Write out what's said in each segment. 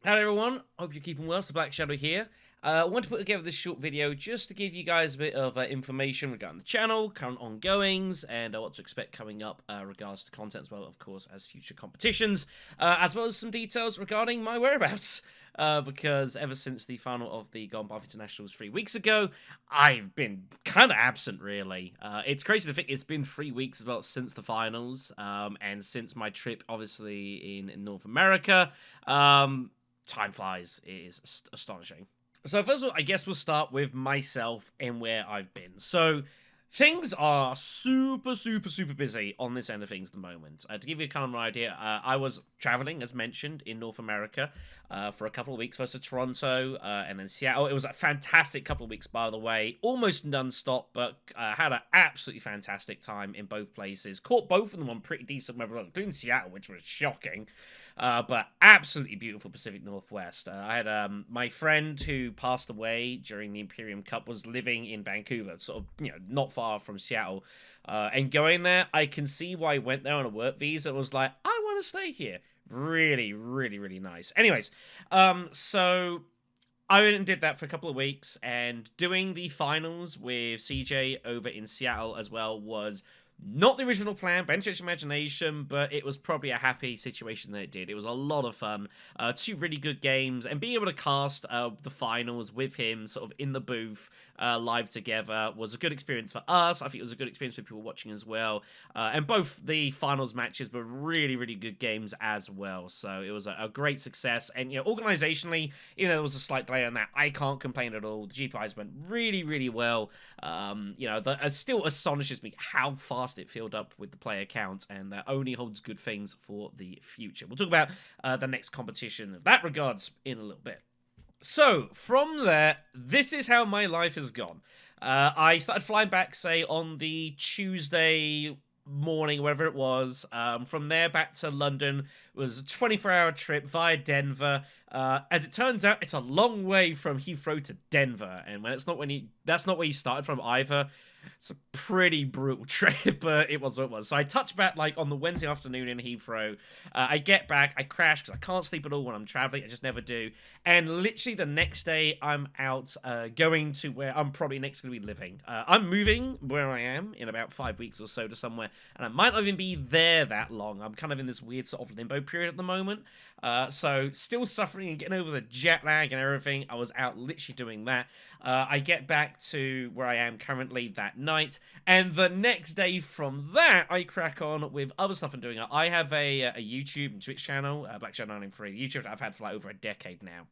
Hello everyone, hope you're keeping well. It's the Black Shadow here. I want to put together this short video just to give you guys a bit of information regarding the channel, current ongoings, and what to expect coming up regards to content as well, of course, as future competitions, as well as some details regarding my whereabouts. Because ever since the final of the Gone Bath Internationals 3 weeks ago, I've been kind of absent, really. It's crazy to think it's been 3 weeks as well since the finals, and since my trip, obviously, in North America. Time flies. It is astonishing. So first of all, I guess we'll start with myself and where I've been. So things are super busy on this end of things at the moment. To give you kind of an idea, I was traveling, as mentioned, in North America for a couple of weeks, first to Toronto and then Seattle. It was a fantastic couple of weeks, by the way, almost non-stop, but had an absolutely fantastic time in both places. Caught both of them on pretty decent weather, including Seattle, which was shocking, but absolutely beautiful Pacific Northwest. I had my friend who passed away during the Imperium Cup was living in Vancouver, sort of, not far from Seattle, and going there, I can see why I went there on a work visa. It was like, I want to stay here. Really nice. Anyways, so I went and did that for a couple of weeks, and doing the finals with CJ over in Seattle as well was not the original plan, bench imagination, but it was probably a happy situation that it did. It was a lot of fun. 2 really good games, and being able to cast the finals with him sort of in the booth live together was a good experience for us. I think it was a good experience for people watching as well. And both the finals matches were really good games as well. So it was a great success. And, organizationally, even though there was a slight delay on that, I can't complain at all. The GPIs went really well. It still astonishes me how fast it filled up with the player count, and that only holds good things for the future. We'll talk about the next competition of that regards in a little bit. So, from there, this is how my life has gone. I started flying back, say, on the Tuesday morning, whatever it was. From there back to London was a 24-hour trip via Denver. As it turns out, it's a long way from Heathrow to Denver, and that's not where you started from either. It's a pretty brutal trip, but it was what it was. So I touched back like on the Wednesday afternoon in Heathrow. I get back, I crash because I can't sleep at all when I'm traveling. I just never do. And literally the next day, I'm out going to where I'm probably next going to be living. I'm moving where I am in about 5 weeks or so to somewhere, and I might not even be there that long. I'm kind of in this weird sort of limbo period at the moment. So still suffering and getting over the jet lag and everything. I was out literally doing that. I get back to where I am currently that night, and the next day from that, I crack on with other stuff I'm doing. I have a YouTube and Twitch channel, Black Shadow 993, YouTube that I've had for like over a decade now.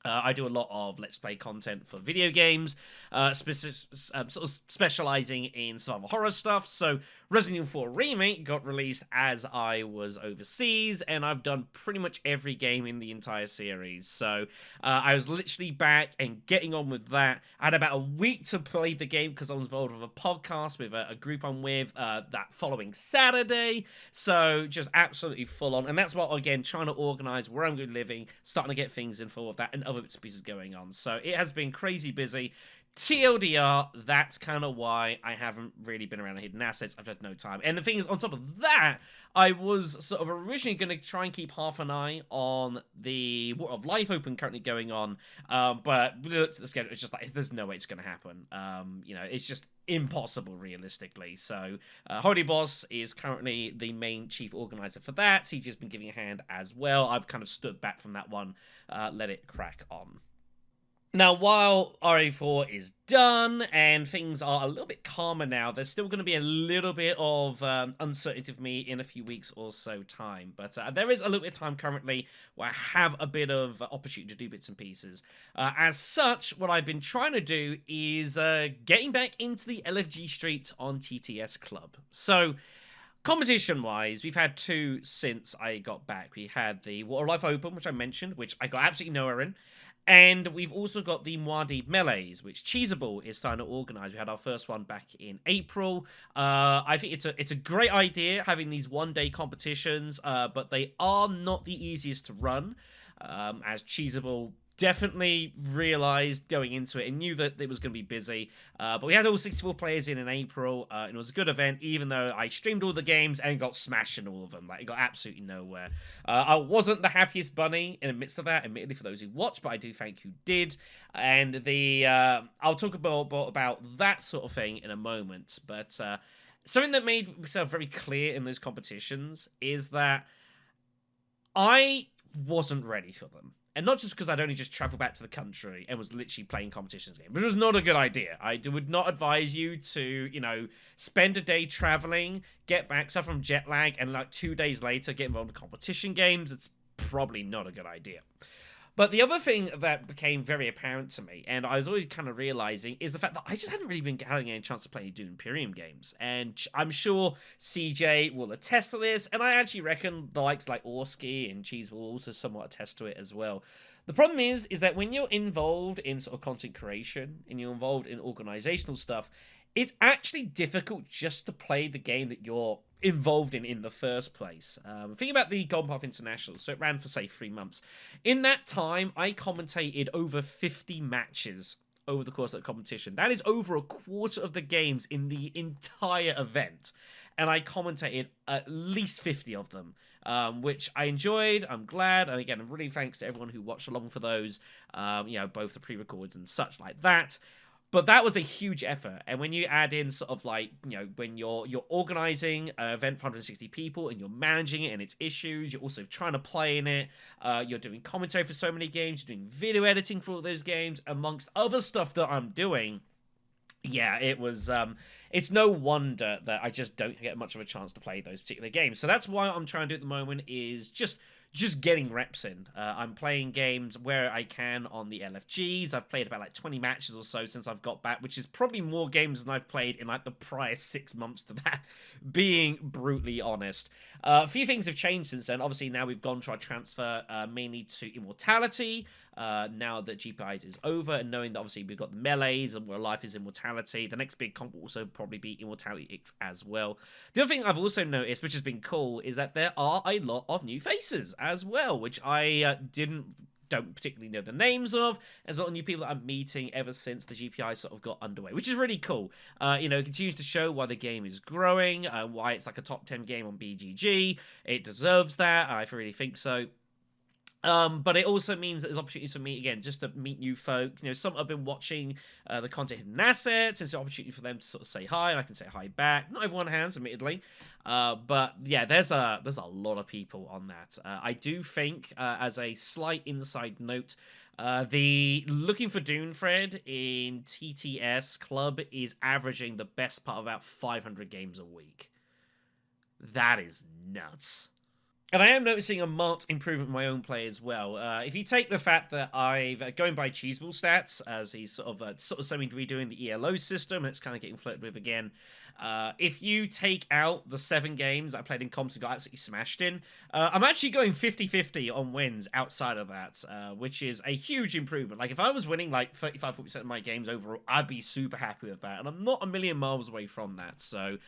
I do a lot of Let's Play content for video games, sort of specializing in survival horror stuff. So Resident Evil 4 Remake got released as I was overseas, and I've done pretty much every game in the entire series. So I was literally back and getting on with that. I had about a week to play the game because I was involved with a podcast with a group I'm with that following Saturday. So just absolutely full on. And that's what, again, trying to organize where I'm going to be living, starting to get things in for that, and other bits and pieces going on. So it has been crazy busy. TLDR, that's kind of why I haven't really been around the hidden assets. I've had no time. And the thing is, on top of that, I was sort of originally going to try and keep half an eye on the War of Life Open currently going on, but we looked at the schedule, it's just like, there's no way it's going to happen. It's just impossible realistically. So Holy Boss is currently the main chief organizer for that. CJ's been giving a hand as well. I've kind of stood back from that one, let it crack on. Now, while RA4 is done and things are a little bit calmer now, there's still going to be a little bit of uncertainty for me in a few weeks or so time. But there is a little bit of time currently where I have a bit of opportunity to do bits and pieces. As such, what I've been trying to do is getting back into the LFG streets on TTS Club. So competition-wise, we've had 2 since I got back. We had the Water Life Open, which I mentioned, which I got absolutely nowhere in. And we've also got the Muad'dib Melees, which Cheesable is starting to organise. We had our first one back in April. I think it's a great idea having these one-day competitions, but they are not the easiest to run, as Cheesable definitely realized going into it and knew that it was going to be busy. But we had all 64 players in April, and it was a good event, even though I streamed all the games and got smashed in all of them. Like, it got absolutely nowhere. I wasn't the happiest bunny in the midst of that, admittedly, for those who watched, but I do thank who did. And I'll talk about that sort of thing in a moment. But something that made myself very clear in those competitions is that I wasn't ready for them. And not just because I'd only just traveled back to the country and was literally playing competitions game, but it was not a good idea. I would not advise you to, spend a day traveling, get back, suffer from jet lag, and like 2 days later get involved in competition games. It's probably not a good idea. But the other thing that became very apparent to me, and I was always kind of realizing, is the fact that I just hadn't really been having any chance to play any Dune Imperium games. And I'm sure CJ will attest to this, and I actually reckon the likes like Orski and Cheese will also somewhat attest to it as well. The problem is that when you're involved in sort of content creation, and you're involved in organizational stuff, it's actually difficult just to play the game that you're involved in the first place. Think about the Golden Path International. So it ran for, say, 3 months. In that time, I commentated over 50 matches over the course of the competition. That is over a quarter of the games in the entire event. And I commentated at least 50 of them, which I enjoyed. I'm glad. And again, really thanks to everyone who watched along for those, both the pre-records and such like that. But that was a huge effort, and when you add in sort of like, when you're organizing an event for 160 people and you're managing it and its issues, you're also trying to play in it, you're doing commentary for so many games, you're doing video editing for all those games, amongst other stuff that I'm doing. Yeah, it was, it's no wonder that I just don't get much of a chance to play those particular games. So that's why I'm trying to do at the moment is just getting reps in. I'm playing games where I can on the LFGs. I've played about like 20 matches or so since I've got back, which is probably more games than I've played in like the prior 6 months to that, being brutally honest. A few things have changed since then. Obviously, now we've gone to our transfer mainly to Immortality, now that GPI is over, and knowing that obviously we've got the melees and where life is Immortality. The next big comp will also probably be Immortality X as well. The other thing I've also noticed, which has been cool, is that there are a lot of new faces as well, which I don't particularly know the names of. There's a lot of new people that I'm meeting ever since the GPI sort of got underway, which is really cool. It continues to show why the game is growing, why it's like a top 10 game on BGG. It deserves that, I really think so. But it also means that there's opportunities for me, again, just to meet new folks. Some have been watching the content Hidden Assets, and it's an opportunity for them to sort of say hi, and I can say hi back. Not everyone has, admittedly. But yeah, there's a lot of people on that. I do think, as a slight inside note, the Looking for Dune thread in TTS Club is averaging the best part of about 500 games a week. That is nuts. And I am noticing a marked improvement in my own play as well. If you take the fact that I've, going by Cheeseball stats, as he's sort of redoing the ELO system, and it's kind of getting flirted with again. If you take out the 7 games I played in comps and got absolutely smashed in, I'm actually going 50-50 on wins outside of that, which is a huge improvement. Like, if I was winning like 35-40% of my games overall, I'd be super happy with that, and I'm not a million miles away from that. So,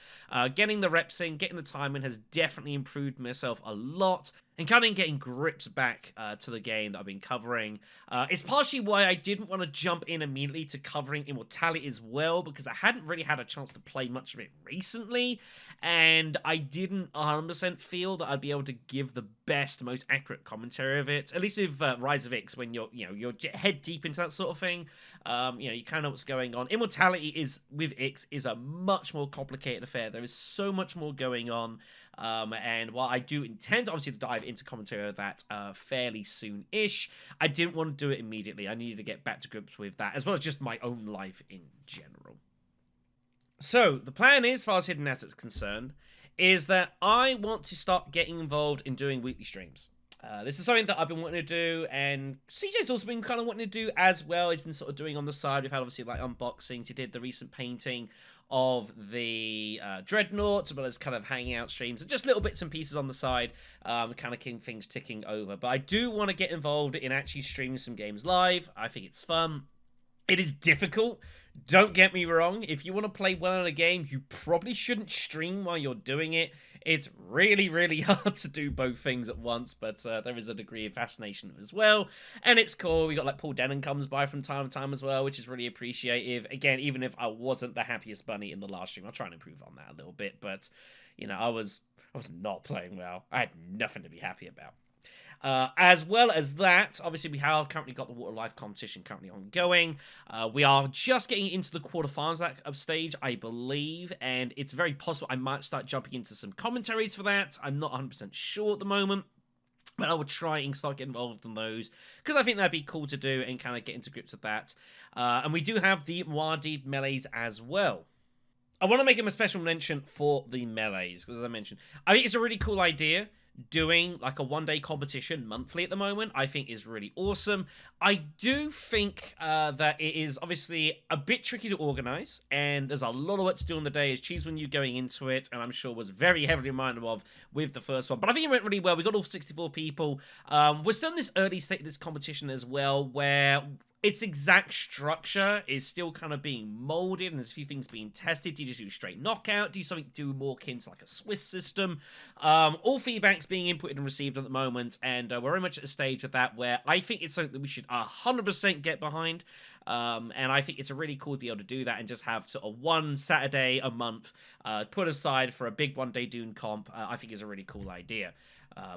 getting the reps in, getting the time in has definitely improved myself a lot, and kind of getting grips back to the game that I've been covering. It's partially why I didn't want to jump in immediately to covering Immortality as well, because I hadn't really had a chance to play much of it recently, and I didn't 100% feel that I'd be able to give the best, most accurate commentary of it, at least with Rise of Ix, when you're head deep into that sort of thing. You kind of know what's going on. Immortality is, with Ix, is a much more complicated affair. There is so much more going on, and while I do intend, obviously, to dive into commentary of that fairly soon-ish, I didn't want to do it immediately. I needed to get back to grips with that, as well as just my own life in general. So, the plan is, as far as Hidden Assets is concerned, is that I want to start getting involved in doing weekly streams. This is something that I've been wanting to do, and CJ's also been kind of wanting to do as well. He's been sort of doing on the side. We've had, obviously, like, unboxings. He did the recent painting of the Dreadnought, as well as kind of hanging out streams, and just little bits and pieces on the side, kind of keeping things ticking over. But I do want to get involved in actually streaming some games live. I think it's fun. It is difficult. Don't get me wrong. If you want to play well in a game, you probably shouldn't stream while you're doing it. It's really, really hard to do both things at once, but there is a degree of fascination as well, and it's cool. We got like Paul Denon comes by from time to time as well, which is really appreciative. Again, even if I wasn't the happiest bunny in the last stream, I'll try and improve on that a little bit, but you know, I was not playing well. I had nothing to be happy about. As well as that, obviously we have currently got the Water Life competition currently ongoing. We are just getting into the quarterfinals of stage, I believe, and it's very possible I might start jumping into some commentaries for that. I'm not 100% sure at the moment, but I will try and start getting involved in those, because I think that'd be cool to do and kind of get into grips with that. And we do have the Muad'dib melees as well. I want to make him a special mention for the melees, because as I mentioned, I think it's a really cool idea. Doing like a one-day competition monthly at the moment, I think is really awesome. I do think that it is obviously a bit tricky to organize, and there's a lot of work to do on the day. As Cheese when you going into it, and I'm sure was very heavily reminded of with the first one. But I think it went really well. We got all 64 people. We're still in this early state of this competition as well, where its exact structure is still kind of being molded, and there's a few things being tested. Do you just do straight knockout? Do something do more akin to like a Swiss system? All feedback's being inputted and received at the moment, and we're very much at a stage of that where I think it's something that we should 100% get behind. And I think it's a really cool to be able to do that and just have sort of one Saturday a month put aside for a big one-day Dune comp. I think is a really cool idea.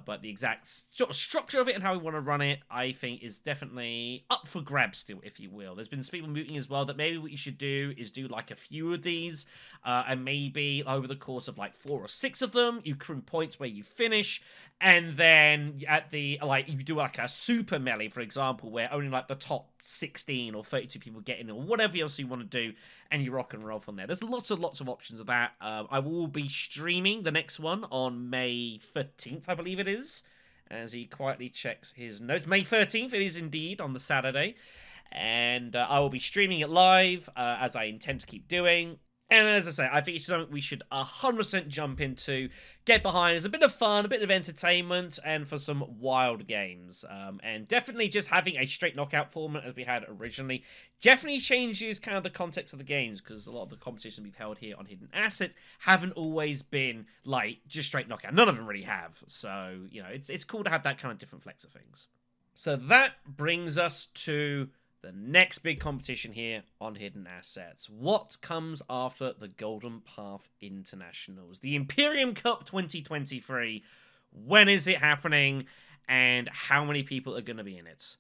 But the exact sort of structure of it and how we want to run it, I think, is definitely up for grabs still, if you will. There's been some people mooting as well that maybe what you should do is do like a few of these, and maybe over the course of like 4 or 6 of them, you accrue points where you finish, and then at the, like, you do like a super melee, for example, where only like the top 16 or 32 people get in, or whatever else you want to do, and you rock and roll from there. There's lots of options of that. I will be streaming the next one on May 13th, I believe it is, as he quietly checks his notes. May 13th, it is indeed, on the Saturday, and I will be streaming it live, as I intend to keep doing. And as I say, I think it's something we should 100% jump into, get behind. It's a bit of fun, a bit of entertainment, and for some wild games. And definitely just having a straight knockout format as we had originally definitely changes kind of the context of the games, because a lot of the competitions we've held here on Hidden Assets haven't always been like just straight knockout. None of them really have. So, you know, it's cool to have that kind of different flex of things. So that brings us to the next big competition here on Hidden Assets. What comes after the Golden Path Internationals? The Imperium Cup 2023. When is it happening? And how many people are going to be in it?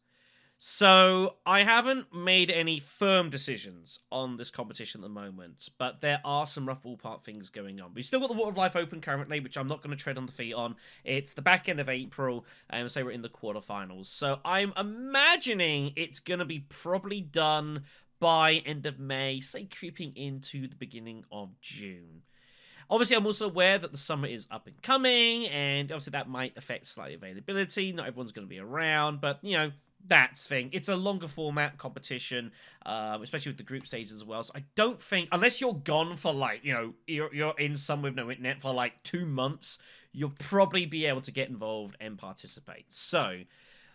So, I haven't made any firm decisions on this competition at the moment, but there are some rough ballpark things going on. We've still got the Water of Life open currently, which I'm not going to tread on the feet on. It's the back end of April, and say we're in the quarterfinals. So, I'm imagining it's going to be probably done by end of May, say creeping into the beginning of June. Obviously, I'm also aware that the summer is up and coming, and obviously that might affect slightly availability. Not everyone's going to be around, but, you know, that thing. It's a longer format competition, especially with the group stages as well. So I don't think, unless you're gone for like, you know, you're in some with no internet for like 2 months, you'll probably be able to get involved and participate. So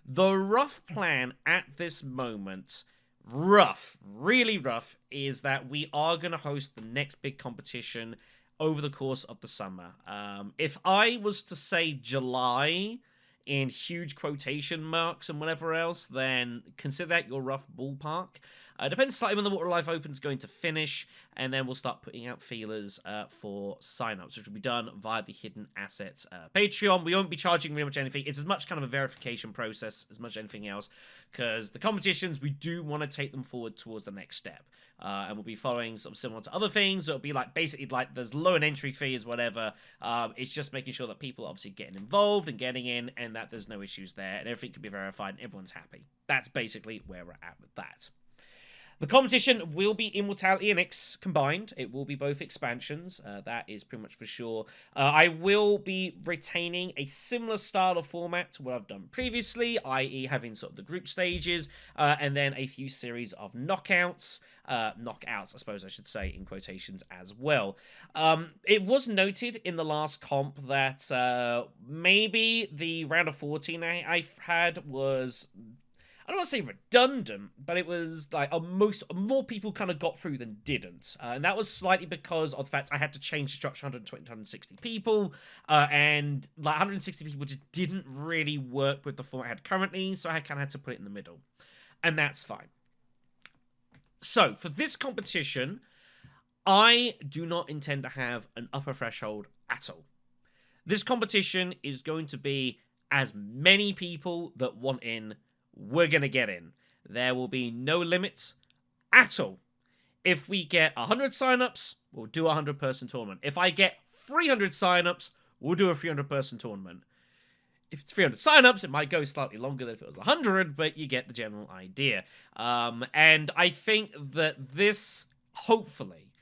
the rough plan at this moment, really rough, is that we are going to host the next big competition over the course of the summer. If I was to say July in huge quotation marks and whatever else, then consider that your rough ballpark. Depends slightly when the Water Life Open is going to finish, and then we'll start putting out feelers for sign-ups, which will be done via the Hidden Assets Patreon. We won't be charging really much anything. It's as much kind of a verification process as much as anything else, because the competitions, we do want to take them forward towards the next step. And we'll be following sort of similar to other things. It'll be like, basically like there's low an entry fees, whatever. It's just making sure that people are obviously getting involved and getting in, and that there's no issues there, and everything can be verified and everyone's happy. That's basically where we're at with that. The competition will be Immortality and X combined. It will be both expansions. That is pretty much for sure. I will be retaining a similar style of format to what I've done previously, i.e. having sort of the group stages, and then a few series of knockouts. Knockouts, I suppose I should say, in quotations as well. It was noted in the last comp that maybe the round of 14 I had was I don't want to say redundant, but it was like more people kind of got through than didn't. And that was slightly because of the fact I had to change the structure 120 to 160 people. And like 160 people just didn't really work with the format I had currently. So I kind of had to put it in the middle. And that's fine. So for this competition, I do not intend to have an upper threshold at all. This competition is going to be as many people that want in, we're going to get in. There will be no limit at all. If we get 100 signups, we'll do a 100-person tournament. If I get 300 signups, we'll do a 300-person tournament. If it's 300 signups, it might go slightly longer than if it was 100, but you get the general idea. And I think that this, hopefully,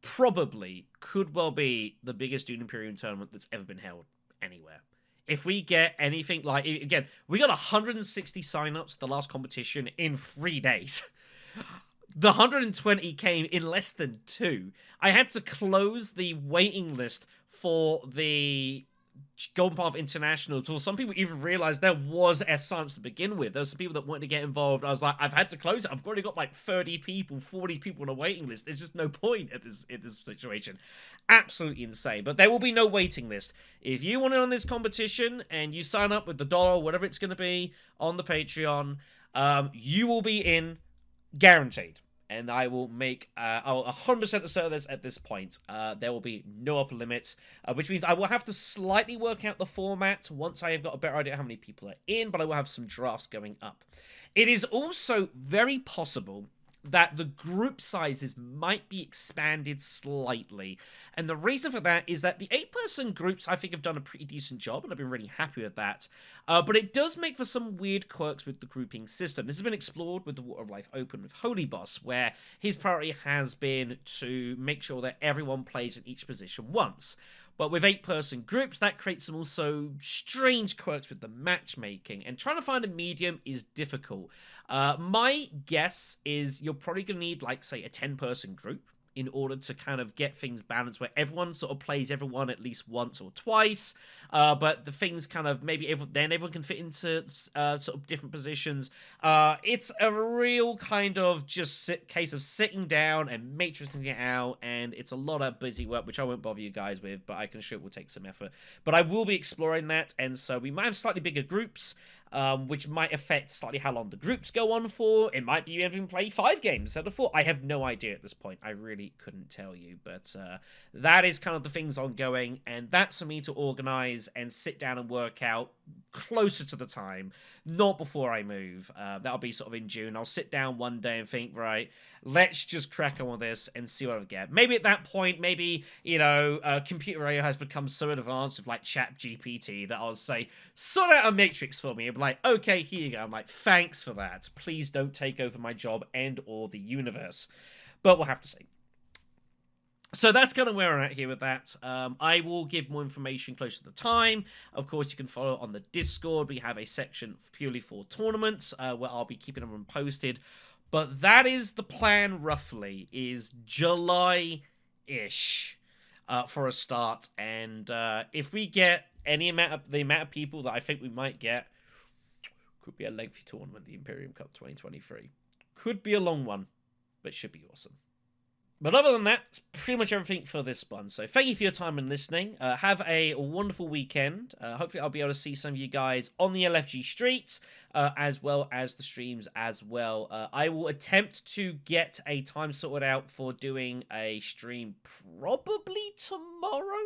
probably could well be the biggest Dune Imperium tournament that's ever been held anywhere. If we get anything like, again, we got 160 signups the last competition in 3 days. The 120 came in less than 2. I had to close the waiting list for the Golden Path International. So some people even realized there was signups to begin with. There were some people that wanted to get involved. I was like, I've had to close it. I've already got like 30 people, 40 people on a waiting list. There's just no point in this situation. Absolutely insane. But there will be no waiting list. If you want in on this competition and you sign up with the $1, whatever it's going to be, on the Patreon, you will be in, guaranteed. And I will make, I'll 100% assert this at this point. There will be no upper limits, which means I will have to slightly work out the format once I have got a better idea how many people are in, but I will have some drafts going up. It is also very possible that the group sizes might be expanded slightly. And the reason for that is that the 8-person groups, I think, have done a pretty decent job, and I've been really happy with that. But it does make for some weird quirks with the grouping system. This has been explored with the Water of Life Open with Holy Boss, where his priority has been to make sure that everyone plays in each position once. But with 8-person groups, that creates some also strange quirks with the matchmaking. And trying to find a medium is difficult. My guess is you're probably going to need, like, say, a 10-person group in order to kind of get things balanced where everyone sort of plays everyone at least once or twice, but the things kind of maybe then everyone can fit into sort of different positions. It's a real kind of just case of sitting down and matrixing it out, and it's a lot of busy work, which I won't bother you guys with, but I can assure it will take some effort. But I will be exploring that, and so we might have slightly bigger groups, which might affect slightly how long the groups go on for. It might be you even play 5 games instead of 4. I have no idea at this point. I really couldn't tell you, but that is kind of the things ongoing, and that's for me to organize and sit down and work out closer to the time, not before I move. That'll be sort of in June. I'll sit down one day and think, right, let's just crack on with this and see what I get. Maybe at that point, maybe, you know, computer AI has become so advanced with like Chat GPT that I'll say, sort out a matrix for me. I'll be like, okay, here you go. I'm like, thanks for that. Please don't take over my job and or the universe. But we'll have to see. So that's kind of where I'm at here with that. I will give more information closer to the time. Of course, you can follow on the Discord. We have a section purely for tournaments where I'll be keeping them posted. But that is the plan, roughly, is July-ish for a start. And if we get the amount of people that I think we might get, could be a lengthy tournament, the Imperium Cup 2023. Could be a long one, but should be awesome. But other than that, it's pretty much everything for this one. So thank you for your time and listening. Have a wonderful weekend. Hopefully I'll be able to see some of you guys on the LFG streets, as well as the streams as well. I will attempt to get a time sorted out for doing a stream probably tomorrow, ?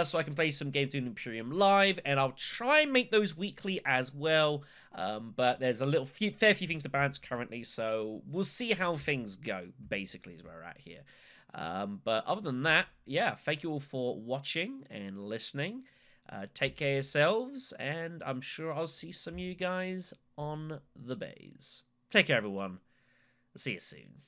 So I can play some games doing Imperium live, and I'll try and make those weekly as well. But there's a fair few things to balance currently, so we'll see how things go, basically, is where we're at here. But other than that, yeah, thank you all for watching and listening. Take care of yourselves, and I'm sure I'll see some of you guys on the bays. Take care, everyone. See you soon.